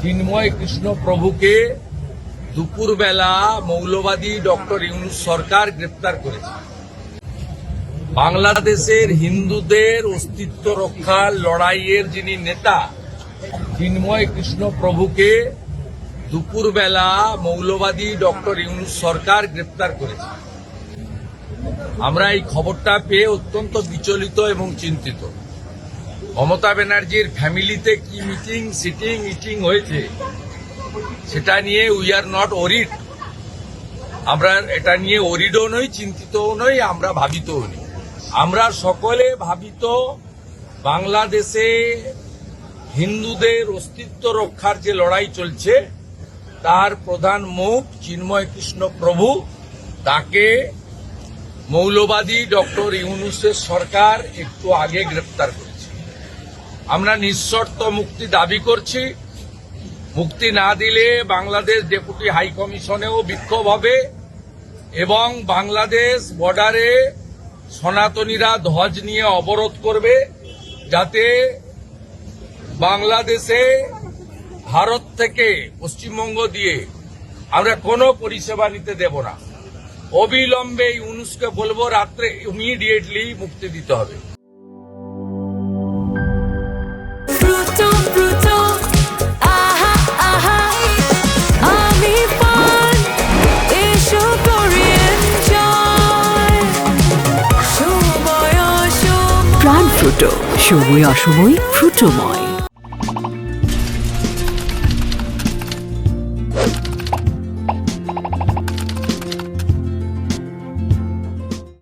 চিন্ময় কৃষ্ণ প্রভুকে দুপুরবেলা মৌলবাদী ডক্টর ইউনূস সরকার গ্রেপ্তার করেছে। বাংলাদেশের হিন্দুদের অস্তিত্ব রক্ষার লড়াইয়ের যিনি নেতা চিন্ময় কৃষ্ণ প্রভুকে দুপুরবেলা মৌলবাদী ডক্টর ইউনূস সরকার গ্রেপ্তার করেছে। আমরা এই খবরটা পেয়ে অত্যন্ত বিচলিত এবং চিন্তিত। মমতা ব্যানার্জির ফ্যামিলিতে কি মিটিং, সিটিং, ইটিং হয়েছে সেটা নিয়ে উই আর নট ওরিড। আমরা এটা নিয়ে ওরিডও নই, চিন্তিতও নই, আমরা ভাবিতও নই। আমরা সকলে ভাবিত বাংলাদেশে হিন্দুদের অস্তিত্ব রক্ষার যে লড়াই চলছে তার প্রধান মুখ চিন্ময় কৃষ্ণ প্রভু, তাকে মৌলবাদী ডক্টর ইউনূসের সরকার একটু আগে গ্রেপ্তার করেছে। আমরা নিঃশর্ত মুক্তি দাবি করছি। মুক্তি না দিলে বাংলাদেশ ডেপুটি হাই কমিশনেও বিক্ষোভ হবে এবং বাংলাদেশ বর্ডারে সনাতনীরা ধ্বজ নিয়ে অবরোধ করবে, যাতে বাংলাদেশে ভারত থেকে পশ্চিমবঙ্গ দিয়ে আমরা কোনো পরিষেবা নিতে দেব না। অবিলম্বে ইউনূসকে বলবো রাত্রে ইমিডিয়েটলি মুক্তি দিতে হবে। প্রাণ ফ্রুটো, সময় অসময় ফ্রুটোময়।